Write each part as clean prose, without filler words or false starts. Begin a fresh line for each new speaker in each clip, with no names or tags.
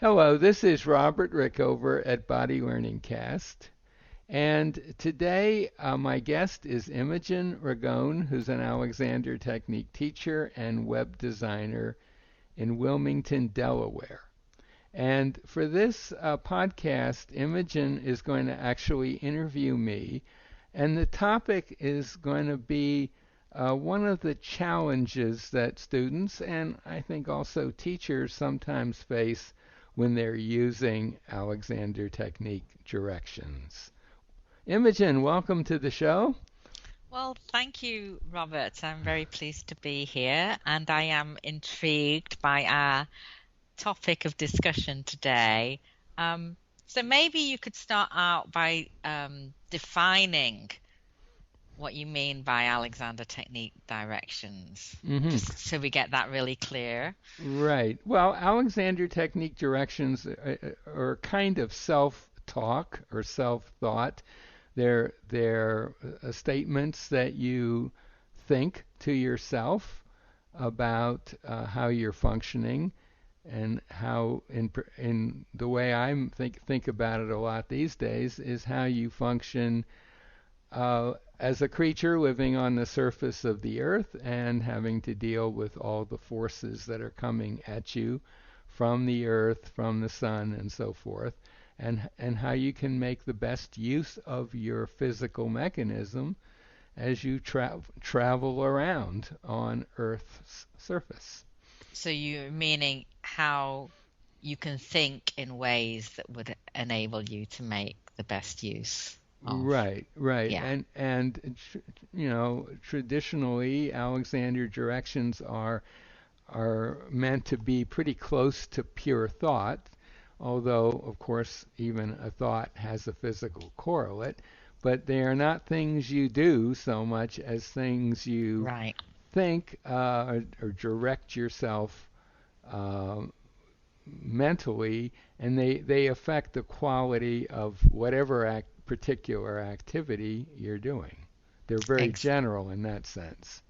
Hello, this is Robert Rickover at Body Learning Cast. And today my guest is Imogen Ragone, who's an Alexander Technique teacher and web designer in Wilmington, Delaware. And for this podcast, Imogen is going to actually interview me. And the topic is going to be one of the challenges that students and I think also teachers sometimes face when they're using Alexander Technique directions. Imogen, welcome to the show.
Well, thank you, Robert. I'm very pleased to be here, and I am intrigued by our topic of discussion today. So maybe you could start out by defining what you mean by Alexander Technique directions, just so we get that really clear.
Right. Well, Alexander Technique directions are kind of self-talk or self-thought. They're statements that you think to yourself about how you're functioning and how in the way I think about it a lot these days is how you function as a creature living on the surface of the earth and having to deal with all the forces that are coming at you from the earth, from the sun, and so forth, and how you can make the best use of your physical mechanism as you travel around on Earth's surface.
So you're meaning how you can think in ways that would enable you to make the best use of.
Right.
Yeah.
And traditionally Alexander directions are meant to be pretty close to pure thought, although of course even a thought has a physical correlate, but they are not things you do so much as things you
Right.
think or direct yourself uh, mentally, and they affect the quality of whatever particular activity you're doing. They're very
Ex
general in that sense.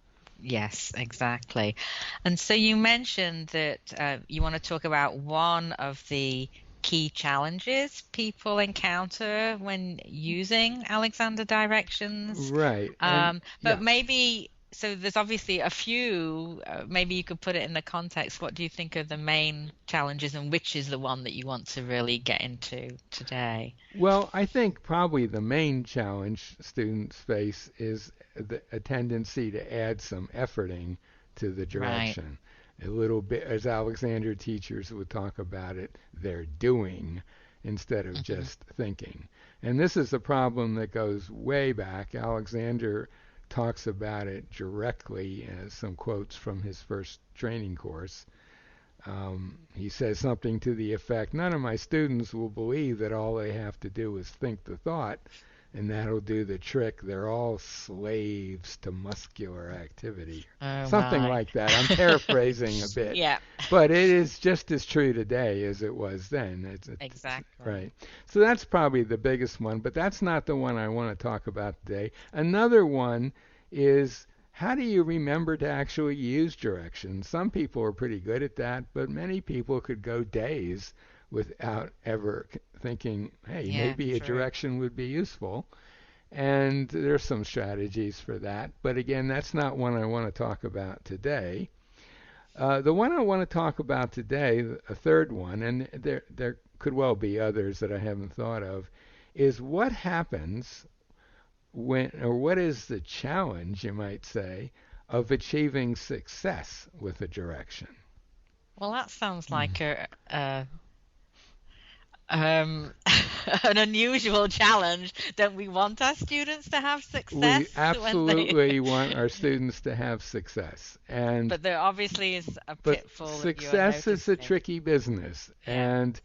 Yes, exactly. And so you mentioned that you want to talk about one of the key challenges people encounter when using Alexander directions.
Right. And
But
yeah.
maybe, so there's obviously a few, maybe you could put it in the context. What do you think are the main challenges, and which is the one that you want to really get into today?
Well, I think probably the main challenge students face is a tendency to add some efforting to the
Right.
direction. A little bit, as Alexander teachers would talk about it, they're doing instead of
Hmm.
just thinking. And this is a problem that goes way back. Alexander talks about it directly as some quotes from his first training course. He says something to the effect, none of my students will believe that all they have to do is think the thought, and that'll do the trick. They're all slaves to muscular activity.
Oh
Something
my.
like that. I'm paraphrasing a bit,
Yeah,
but it is just as true today as it was then. It's
exactly.
right. So that's probably the biggest one, but that's not the one I want to talk about today. Another one is how do you remember to actually use directions? Some people are pretty good at that, but many people could go days without ever thinking, hey,
Yeah,
maybe a
true.
direction would be useful. And there's some strategies for that. But again, that's not one I want to talk about today. The one I want to talk about today, a third one, and there could well be others that I haven't thought of, is what happens when, or what is the challenge, you might say, of achieving success with a direction?
Well, that sounds
Mm.
like um, an unusual challenge. Don't we want our students to have
We
success when they?
absolutely want our students to have success, and
But there obviously is a
but
pitfall that you're
success is a
noticing.
tricky business,
Yeah.
and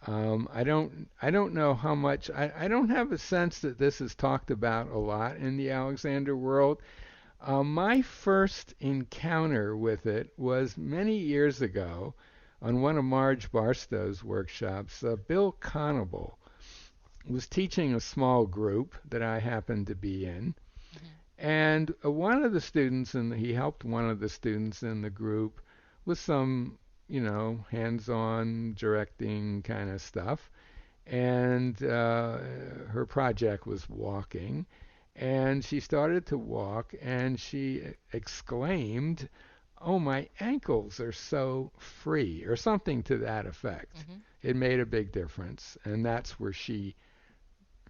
I don't know how much. I don't have a sense that this is talked about a lot in the Alexander world. My first encounter with it was many years ago on one of Marge Barstow's workshops. Bill Conable was teaching a small group that I happened to be in,
Mhm.
and one of the students, and he helped one of the students in the group with some, hands-on directing kind of stuff. And her project was walking. And she started to walk and she exclaimed, "Oh, my ankles are so free," or something to that effect.
Hmm.
It made a big difference. And that's where she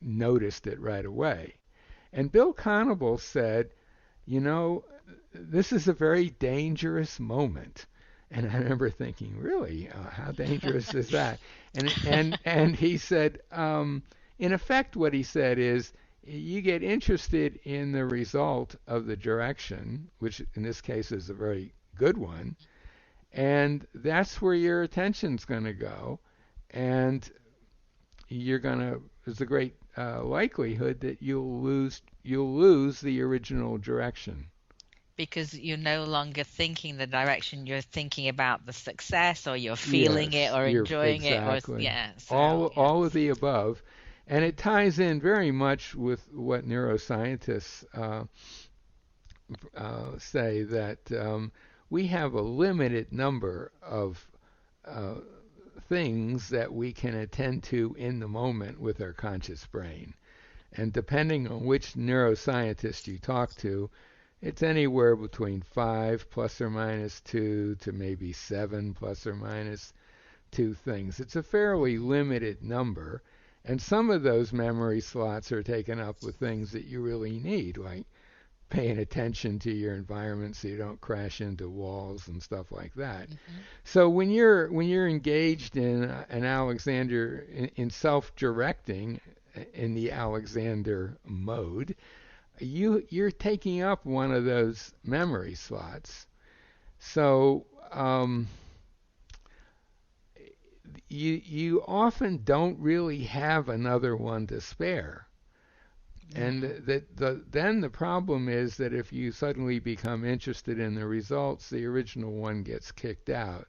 noticed it right away. And Bill Conable said, you know, this is a very dangerous moment. And I remember thinking, really, how dangerous is that? And he said, in effect, what he said is, you get interested in the result of the direction, which in this case is a very good one, and that's where your attention's going to go, and there's a great likelihood that you'll lose the original direction.
Because you're no longer thinking the direction, you're thinking about the success, or you're feeling it
Yes,
or
you're
enjoying it, or
exactly
yeah, so yeah.
all of the above, and it ties in very much with what neuroscientists say that we have a limited number of uh, things that we can attend to in the moment with our conscious brain. And depending on which neuroscientist you talk to, it's anywhere between 5 plus or minus 2 to maybe 7 plus or minus 2 things. It's a fairly limited number. And some of those memory slots are taken up with things that you really need, like paying attention to your environment so you don't crash into walls and stuff like that.
Hmm.
So when you're engaged in an Alexander in self-directing in the Alexander mode, you're taking up one of those memory slots. So you often don't really have another one to spare. And
Yeah.
then the problem is that if you suddenly become interested in the results, the original one gets kicked out,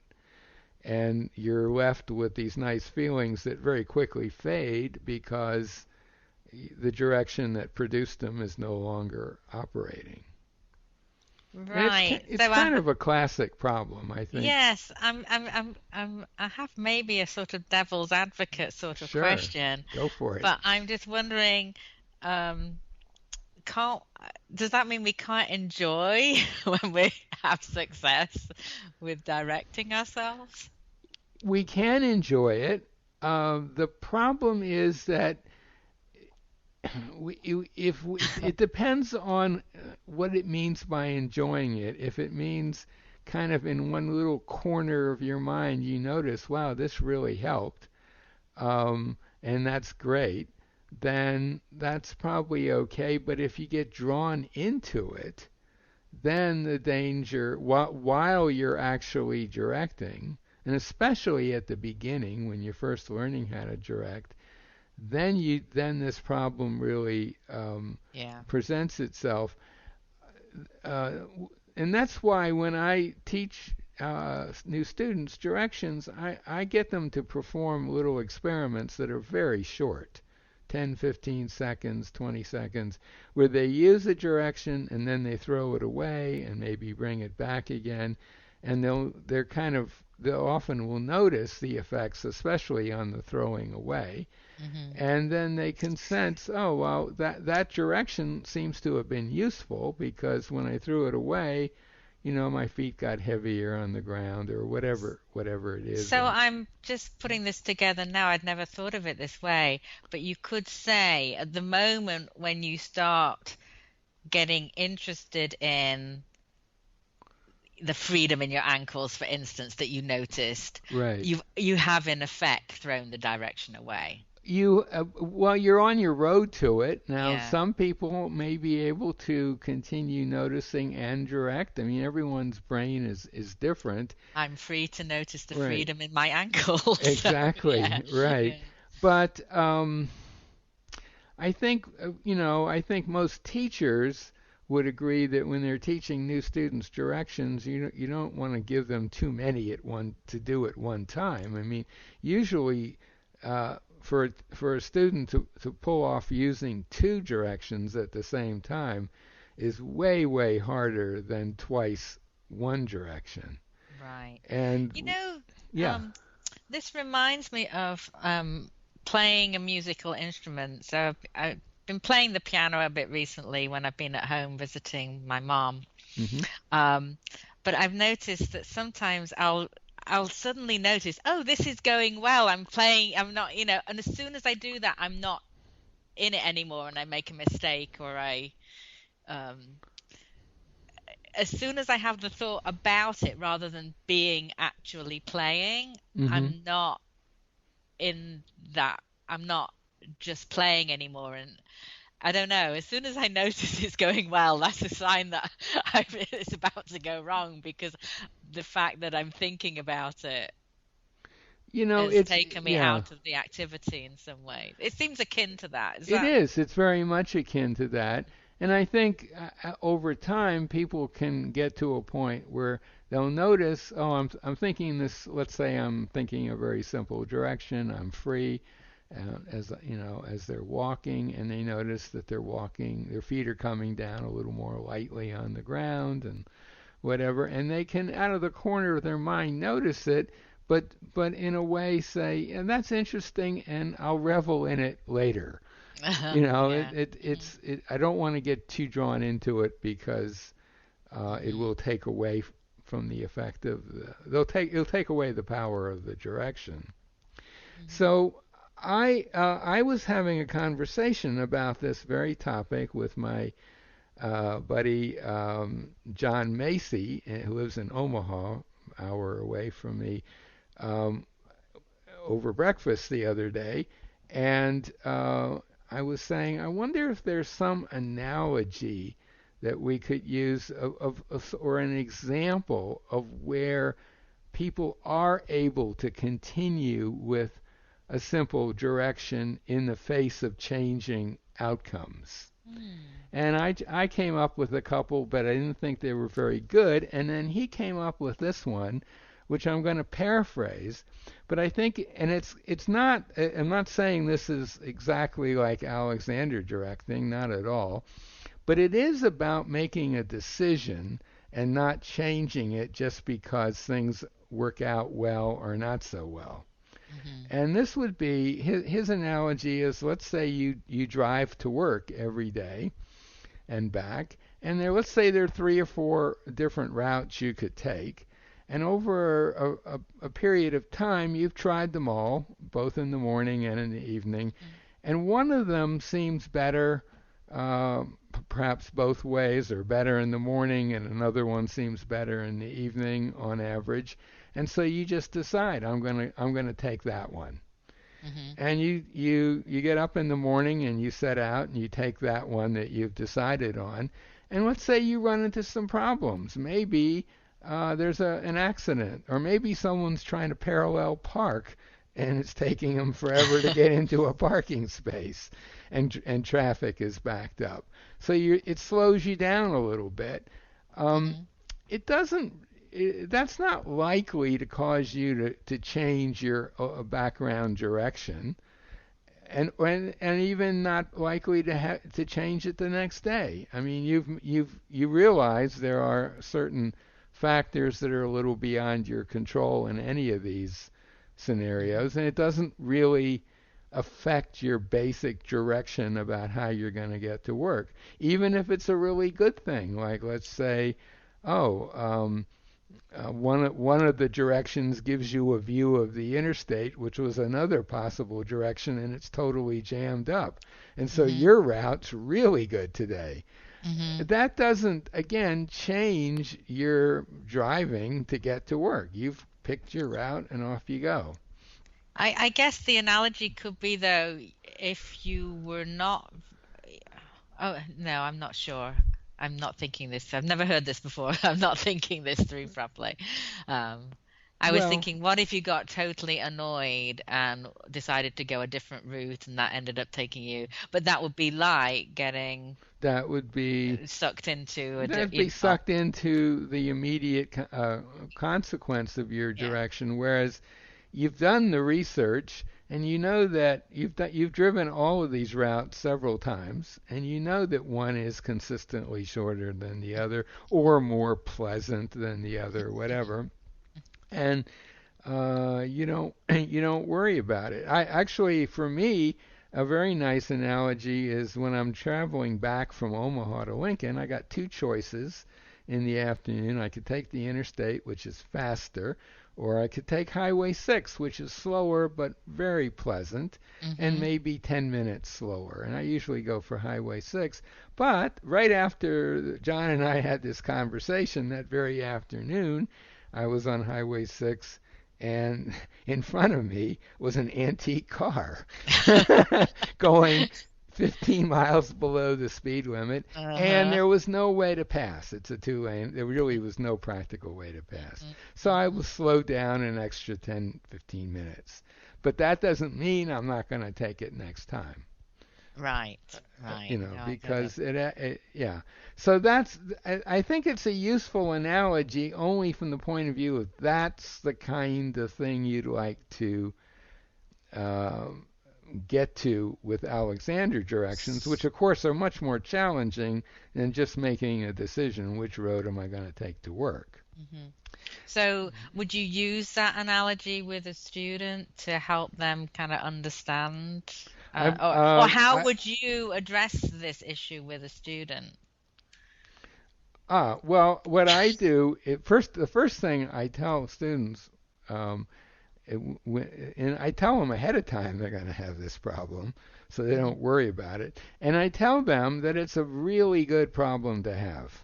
and you're left with these nice feelings that very quickly fade because the direction that produced them is no longer operating. And
Right.
it's
So
kind of a classic problem, I think.
yes, I have maybe a sort of devil's advocate sort of
Sure,
question,
go for it.
but I'm just wondering, um, can't, does that mean we can't enjoy when we have success with directing ourselves?
We can enjoy it. The problem is that it depends on what it means by enjoying it. If it means kind of in one little corner of your mind, you notice, wow, this really helped, and that's great, then that's probably okay. But if you get drawn into it, then the danger, while you're actually directing, and especially at the beginning when you're first learning how to direct, then this problem really
Yeah.
presents itself, uh, and that's why when I teach new students directions, I get them to perform little experiments that are very short, 10, 15 seconds, 20 seconds, where they use a direction and then they throw it away and maybe bring it back again, and they'll often will notice the effects, especially on the throwing away,
Hmm.
and then they can sense, oh, well, that direction seems to have been useful because when I threw it away, my feet got heavier on the ground or whatever it is.
So I'm just putting this together now. I'd never thought of it this way, but you could say at the moment when you start getting interested in the freedom in your ankles, for instance, that you noticed,
Right.
you have in effect thrown the direction away.
Well, you're on your road to it. Now,
Yeah.
some people may be able to continue noticing and direct. I mean, everyone's brain is different.
I'm free to notice the
Right.
freedom in my ankles. So, yeah.
Exactly. Right.
Yeah.
But I think most teachers would agree that when they're teaching new students directions, you don't want to give them too many at one to do at one time. I mean, usually for a student to pull off using two directions at the same time is way harder than twice one direction.
Right.
And
You know,
Yeah.
Um, this reminds me of playing a musical instrument. So I've been playing the piano a bit recently when I've been at home visiting my mom.
Hmm.
Um, but I've noticed that sometimes I'll suddenly notice, oh, this is going well. I'm playing, I'm not, and as soon as I do that, I'm not in it anymore and I make a mistake or um, as soon as I have the thought about it rather than being actually playing,
Hmm.
I'm not in that. I'm not just playing anymore. And I don't know. As soon as I notice it's going well, that's a sign that it's about to go wrong because the fact that I'm thinking about it has
It's
taken me
yeah.
out of the activity in some way. It seems akin to that. Is
It
that?
is. It's very much akin to that. And I think over time, people can get to a point where they'll notice, oh, I'm thinking this. Let's say I'm thinking a very simple direction. I'm free, as as they're walking, and they notice that they're walking. Their feet are coming down a little more lightly on the ground, and whatever, and they can, out of the corner of their mind, notice it, but in a way say, and that's interesting, and I'll revel in it later.
Yeah.
I don't want to get too drawn into it because it
Hmm.
will take away from the effect of it'll take away the power of the direction.
Hmm.
So I was having a conversation about this very topic with my buddy John Macy, who lives in Omaha, an hour away from me, um, over breakfast the other day, and I was saying, I wonder if there's some analogy that we could use or an example of where people are able to continue with a simple direction in the face of changing outcomes.
Hmm.
And I came up with a couple, but I didn't think they were very good. And then he came up with this one, which I'm going to paraphrase. But I think, and it's not. I'm not saying this is exactly like Alexander directing, not at all. But it is about making a decision and not changing it just because things work out well or not so well.
Hmm.
And this would be his analogy is, let's say you drive to work every day and back. And let's say there are 3 or 4 different routes you could take. And over a period of time, you've tried them all, both in the morning and in the evening. And one of them seems better, uh, perhaps both ways, or better in the morning, and another one seems better in the evening on average. And so you just decide, I'm gonna take that one.
Hmm.
And you get up in the morning and you set out and you take that one that you've decided on. And let's say you run into some problems. Maybe there's an accident, or maybe someone's trying to parallel park and it's taking them forever to get into a parking space, and traffic is backed up. So it slows you down a little bit. Um,
Hmm.
it doesn't that's not likely to cause you to change your background direction, and even not likely to change it the next day. I mean, you realize there are certain factors that are a little beyond your control in any of these
Hmm.
scenarios, and it doesn't really affect your basic direction about how you're going to get to work, even if it's a really good thing. Like, let's say, oh, one of the directions gives you a view of the interstate, which was another possible direction, and it's totally jammed up. And so
Hmm.
your route's really good today.
Hmm.
That doesn't, again, change your driving to get to work. You've picked your route, and off you go.
I guess the analogy could be though, if you were not. Oh, no, I'm not sure. I'm not thinking this. I've never heard this before. I'm not thinking this through properly. Um, I was
Well,
thinking, what if you got totally annoyed and decided to go a different route and that ended up taking you, but that would be like getting
that would be
sucked into
that'd be
oh,
sucked into the immediate consequence of your
yeah.
direction, whereas you've done the research and you know that you've driven all of these routes several times, and you know that one is consistently shorter than the other or more pleasant than the other, whatever. And you don't worry about it. I actually, for me, a very nice analogy is when I'm traveling back from Omaha to Lincoln, I got two choices in the afternoon. I could take the interstate, which is faster, or I could take Highway 6, which is slower but very pleasant, and
Mm-hmm.
maybe 10 minutes slower. And I usually go for Highway 6. But right after John and I had this conversation that very afternoon, I was on Highway 6, and in front of me was an antique car going 15 miles below the speed limit, and
Uh-huh.
there was no way to pass. It's a two lane. There really was no practical way to pass.
Mm-hmm.
So I
Mm-hmm.
was slowed down an extra 10, 15 minutes. But that doesn't mean I'm not going to take it next time.
Right, right. No, I get it.
Because yeah. So I think it's a useful analogy only from the point of view of that's the kind of thing you'd like to uh, get to with Alexander directions, which of course are much more challenging than just making a decision which road am I going to take to work.
Hmm. So, would you use that analogy with a student to help them kind of understand,
I've
or how would you address this issue with a student?
well, what I do the first thing I tell students, um, and I tell them ahead of time they're going to have this problem, so they
Hmm.
don't worry about it. And I tell them that it's a really good problem to have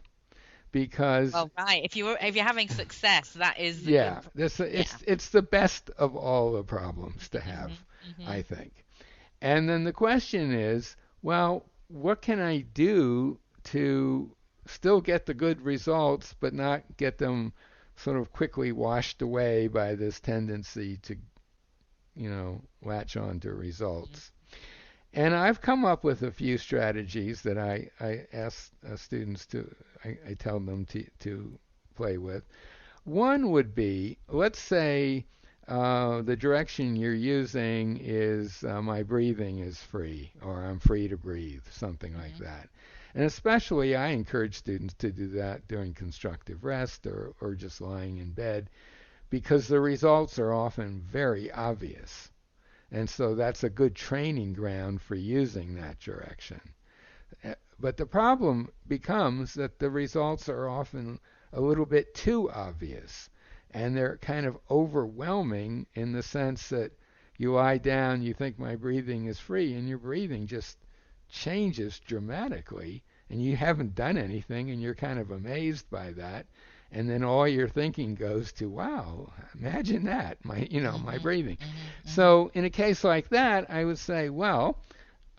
because,
Well, right. If you're having success, that is the good.
yeah, this
Yeah.
it's the best of all the problems to have,
Hmm. Hmm.
I think. And then the question is, well, what can I do to still get the good results, but not get them sort of quickly washed away by this tendency to, latch on to results? And I've come up with a few strategies that I ask students I tell them to play with. One would be, let's say the direction you're using is my breathing is free, or I'm free to breathe, something like
Hmm.
that. And especially, I encourage students to do that during constructive rest or just lying in bed because the results are often very obvious. And so that's a good training ground for using that direction. But the problem becomes that the results are often a little bit too obvious. And they're kind of overwhelming in the sense that you lie down, you think my breathing is free, and your breathing just changes dramatically. And you haven't done anything, and you're kind of amazed by that. And then all your thinking goes to, wow, imagine that, my
Hmm.
breathing.
Hmm. Hmm.
So in a case like that, I would say, well,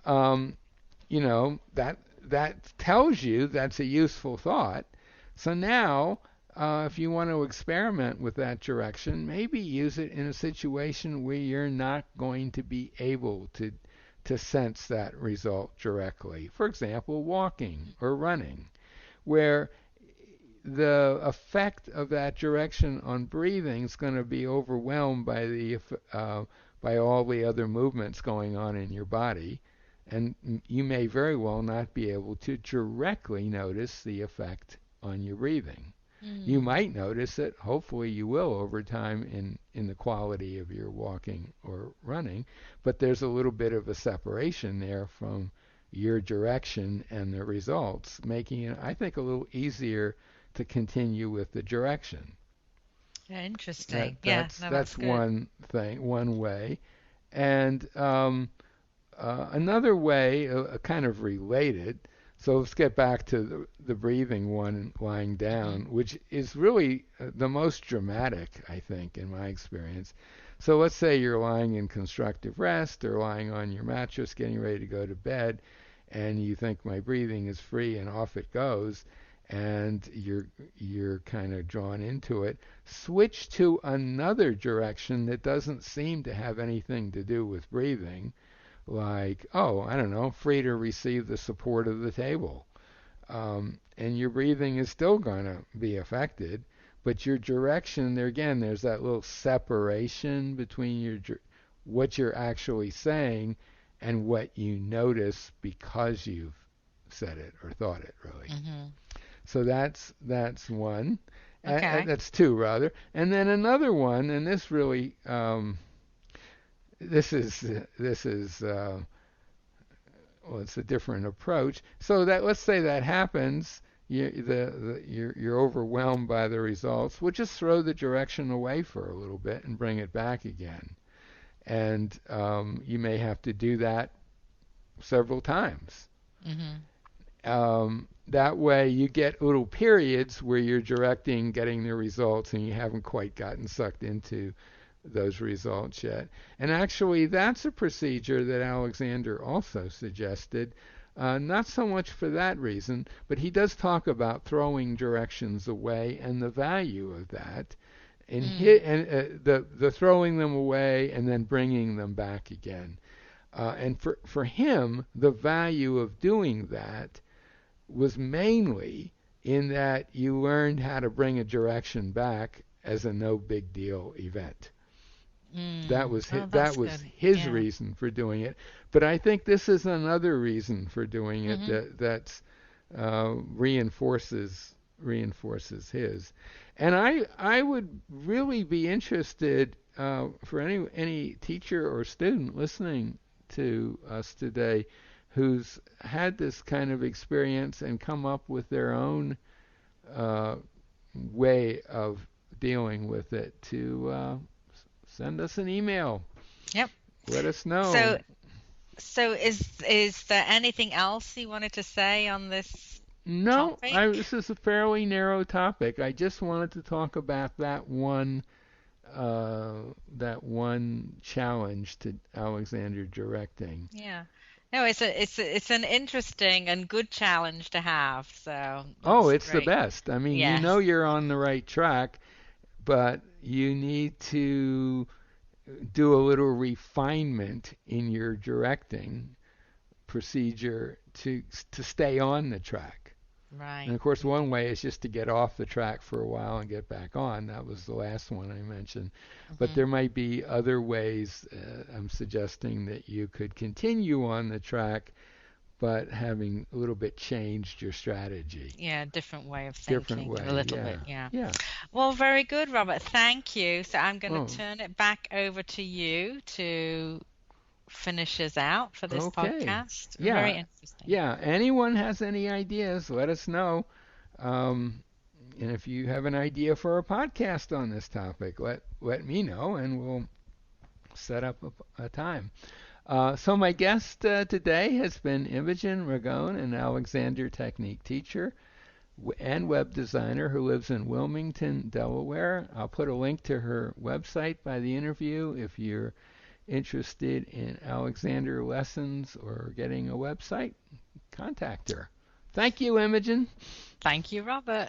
um, that tells you that's a useful thought. So now, if you want to experiment with that direction, maybe use it in a situation where you're not going to be able to sense that result directly. For example, walking or running, where the effect of that direction on breathing is going to be overwhelmed by by all the other movements going on in your body, and you may very well not be able to directly notice the effect on your breathing. You
Hmm.
might notice it, hopefully you will over time in the quality of your walking or running, but there's a little bit of a separation there from your direction and the results, making it, I think, a little easier to continue with the direction.
Yeah,
That
interesting. Yeah,
that's
no, that's
that's
good.
one thing, one way, and another way, kind of related. So let's get back to the breathing one, lying
Hmm.
down, which is really the most dramatic, I think, in my experience. So let's say you're lying in constructive rest or lying on your mattress, getting ready to go to bed, and you think my breathing is free, and off it goes, and you're kind of drawn into it. Switch to another direction that doesn't seem to have anything to do with breathing, like, oh, I don't know, free to receive the support of the table. And your breathing is still going to be affected, but your direction, there again, there's that little separation between what you're actually saying and what you notice because you've said it or thought it, really.
Hmm.
So that's one.
Okay.
That's two rather. And then another one, and this really, this is well, it's a different approach. So that let's say that happens, you're overwhelmed by the results. We'll just throw the direction away for a little bit and bring it back again. And you may have to do that several times.
Mhm.
That way you get little periods where you're directing, getting the results, and you haven't quite gotten sucked into those results yet. And actually, that's a procedure that Alexander also suggested, not so much for that reason, but he does talk about throwing directions away and the value of that, and,
Mm.
the throwing them away and then bringing them back again. And for him, the value of doing that was mainly in that you learned how to bring a direction back as a no big deal event. That
Mm.
was
Oh,
that
that's
was
good.
his
Yeah.
reason for doing it. But I think this is another reason for doing it
Mhm.
that's reinforces his. And I would really be interested for any teacher or student listening to us today who's had this kind of experience and come up with their own uh, way of dealing with it to send us an email.
Yep.
Let us
So
know.
so is there anything else you wanted to say on this
No,
topic?
this is a fairly narrow topic. I just wanted to talk about that one challenge to Alexander directing.
Yeah. No, it's an interesting and good challenge to have. So
Oh,
that's
it's the
great.
best. I mean, you know
Yes.
you're on the right track, but you need to do a little refinement in your directing procedure to stay on the track. And
Right.
of course, one way is just to get off the track for a while and get back on. That was the last one I mentioned. But
Hmm.
there might be other ways I'm suggesting that you could continue on the track, but having a little bit changed your strategy.
Yeah, different way of
Different
thinking, a
way,
little
yeah.
bit. Yeah.
Yeah.
Well, very good, Robert. Thank you. So I'm going to
Oh,
turn it back over to you to finish us out for this
okay.
podcast. Very
Yeah.
interesting.
Yeah. Anyone has any ideas, let us know. Um, and if you have an idea for a podcast on this topic, let me know and we'll set up a time. So my guest today has been Imogen Ragone, an Alexander Technique teacher and web designer who lives in Wilmington, Delaware. I'll put a link to her website by the interview if you're interested in Alexander lessons or getting a website. Contact her. Thank you, Imogen.
Thank you, Robert.